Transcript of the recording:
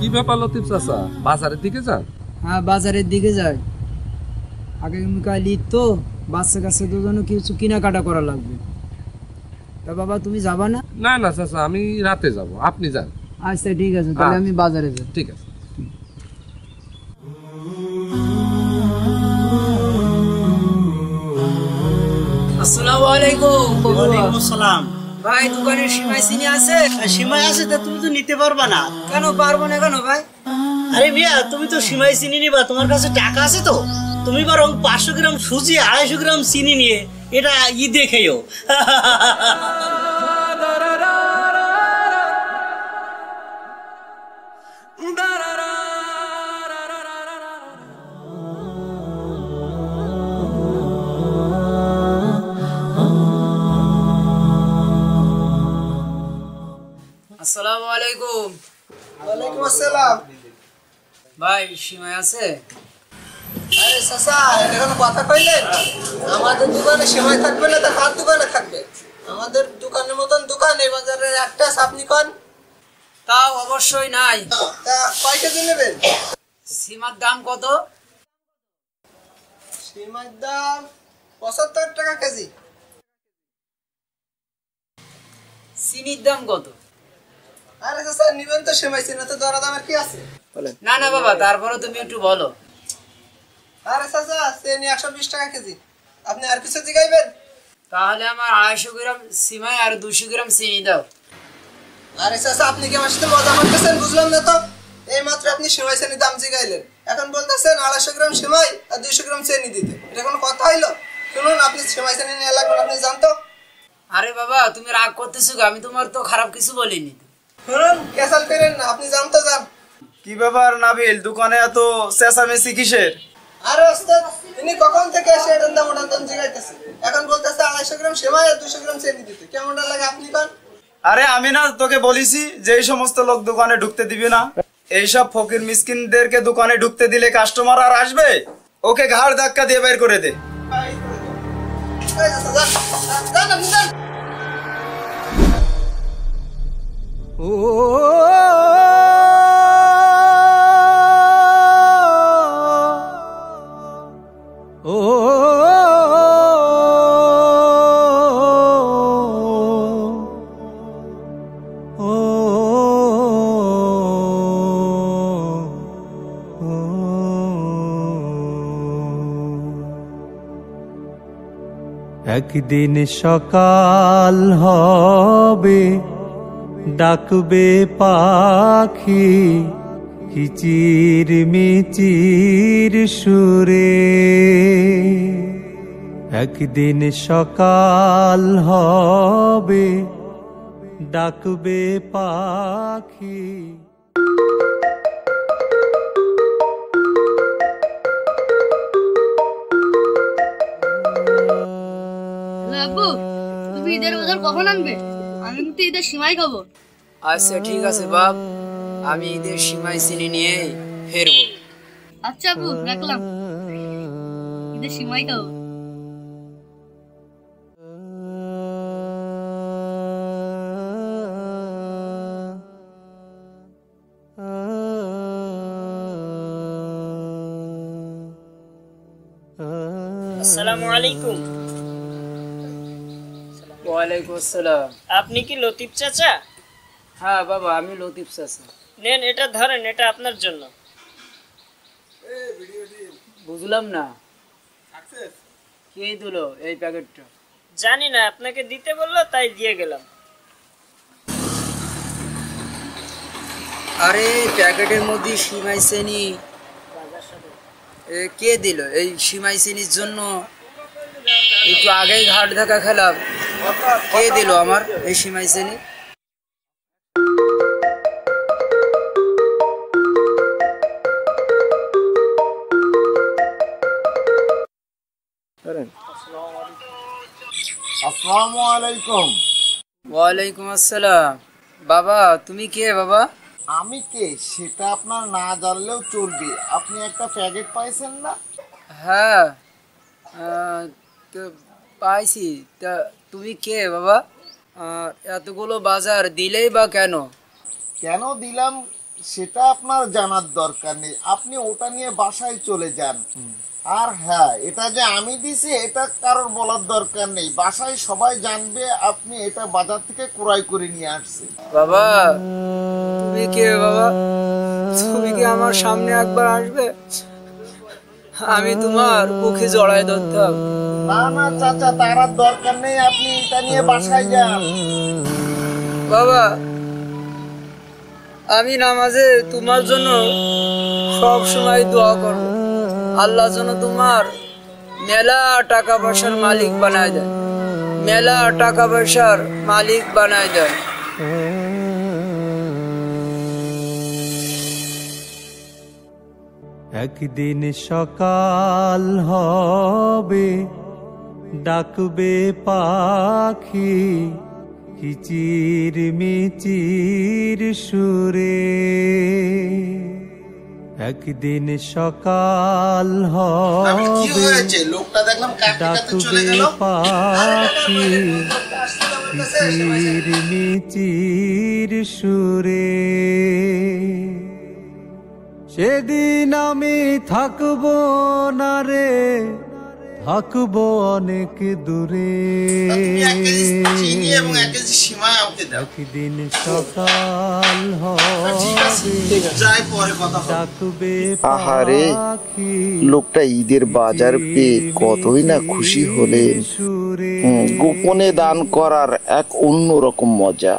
কি ব্যাপার লতিফ চাচা, বাজারের দিকে যান? হ্যাঁ, বাজারের দিকে যাই। আগামীকাল ঈদ তো, বাচ্চা কাছে দুজনে কিছু কেনাকাটা করা লাগবে। তা বাবা তুমি যাবা না? না না চাচা, আমি রাতে যাব, আপনি যান। আচ্ছা ঠিক আছে, তাহলে আমি বাজারে যাই। ঠিক আছে। আসসালামু আলাইকুম। ওয়ালাইকুম আসসালাম। ভাই দোকানে সিমাই চিনি আছে? সিমাই আছে, তা তুমি তো নিতে পারবা না। কেন পারবো না কেন ভাই? আরে মিয়া, তুমি তো সিমাই চিনি নিবা, তোমার কাছে টাকা আছে তো? তুমি বরং 500 গ্রাম সুজি 250 গ্রাম চিনি নিয়ে এটা ঈদে খেয়েও। আসসালামু আলাইকুম। ওয়ালাইকুম আসসালাম। ভাই সিমাই আছে? আরে চাচা, এখন কথা কইলেন? আমাদের দোকানে সেমাই থাকবে না, তা কার দোকানে থাকবে? আমাদের দোকানের মতন দোকান এই বাজারের একটা আপনি কোন? তাও অবশ্যই নাই। তা কয় কেজি নেবেন? সিমার দাম কত? সেমাইর দাম 75 টাকা কেজি। চিনির দাম কত? আরে চাচা, নিবেন তো সেমাই, চিনি তো দরা দামের কি আছে? না না বাবা, তারপরে তুমি একটু বলো। আরে চাচা, চিনি 120 টাকা কেজি। আপনি আর কিছু জিগাইবেন? তাহলে আমার 250 গ্রাম সিমাই আর 200 গ্রাম চিনি দাও। আরে চাচা, আপনি কি আমার সাথে মজা করতেছেন? বুঝলাম না তো। এই মাত্র আপনি সেমাই চিনির দাম জিগাইলেন, এখন বলতেছেন 250 গ্রাম সেমাই আর 200 গ্রাম চিনি দিতে। এটা কোনো কথা হইলো? শুনুন, আপনি সেমাই চিনি নিয়ে লাগবেন, আপনি জানতো? আরে বাবা তুমি রাগ করতেছো, আমি তোমার তো খারাপ কিছু বলিনি। শুনুন, ক্যাসাল করেন না, আপনি জানতো যান। কি ব্যাপার নাবিল, দোকানে এত চেঁচামেচি কিসের? আরে ওস্তাদ, তিনি কখন থেকে এসে এটার দাম ওটার দাম জিগাইতেছে, এখন বলতেছে 250 গ্রাম সেমাই আর 200 গ্রাম চিনি দিতে। কেমনটা লাগে আপনি কোন? আরে আমি না তোকে বলিছি যে এই সমস্ত লোক দোকানে ঢুকতে দিবি না? এইসব ফকির মিসকিনদেরকে দোকানে ঢুকতে দিলে কাস্টমার আর আসবে? ওকে ঘাড় ধাক্কা দিয়ে বের করে দে। এই চাচা, যান, যান, আপনি যান। একদিন সকাল হবে, ডাকবে পাখি কিচির মিচির সুরে। একদিন সকাল হবে, ডাকবে পাখি। আব্বু, তুমি ঈদের বাজার কখন আনবে? আমি কিন্তু ঈদের সিমাই খাবো। আচ্ছা ঠিক আছে বাপ, আমি ঈদের সিমাই চিনি নিয়ে ফেরবো। আচ্ছা আব্বু, রাখলাম। ঈদের সিমাই খাবো। আসসালামু আলাইকুম। ওয়ালাইকুম আসসালাম। আপনি কি লতিফ চাচা? হ্যাঁ বাবা, আমি লতিফ চাচা। নেন, এটা ধরেন, এটা আপনার জন্য। বুঝলাম না, কে দিল এই প্যাকেটটা? জানি না, আপনাকে দিতে বললো তাই দিয়ে গেলাম। আরে প্যাকেটের মধ্যে সিমাই চিনি, কে দিল? এই সিমাই চিনির জন্য একটু আগেই ঘাট ধাক্কা খেলাম। কে দিল আমার এই সিমাই চিনি? আসসালামু আলাইকুম। ওয়ালাইকুম আসসালাম। বাবা তুমি কে বাবা? আমি কে সেটা আপনার না জানলেও চলবে। আপনি একটা প্যাকেট পাইছেন না? হ্যাঁ, তো পাইছি। তা তুমি কে বাবা? এতগুলো বাজার দিলেই বা কেন? কেন দিলাম সেটা আপনার জানার দরকার নেই, আপনি ওটা নিয়ে বাসায় চলে যান। আর হ্যাঁ, এটা যে আমি দিছি এটা কারোর বলার দরকার নেই, বাসায় সবাই জানবে আপনি এটা বাজার থেকে ক্রয় করে নিয়ে আসছেন। বাবা তুমি কে বাবা? তুমি কি আমার সামনে একবার আসবে? আমি তোমার মুখে জড়াই ধরতাম। না না চাচা, তার আর দরকার নেই, আপনি এটা নিয়ে বাসায় যান। বাবা আমি নামাজে তোমার জন্য সব সময় দোয়া করব, আল্লাহ যেন তোমার মেলা টাকা পয়সার মালিক বানায় দেয়, মেলা টাকা পয়সার মালিক বানায় দেয়। একদিন সকাল হবে, ডাকবে পাখি কিচির মিচির সুরে। একদিন সকাল হবে, লোকটা দেখলাম ডাকবে পাখি কিচির মিচির সুরে। সেদিন আমি থাকবো না রে, থাকবো অনেক দূরে। একদিন সকাল হবে, ডাকবে আহারে, লোকটা ঈদের বাজার পেয়ে কতই না খুশি হলেন। গোপনে দান করার এক অন্যরকম মজা।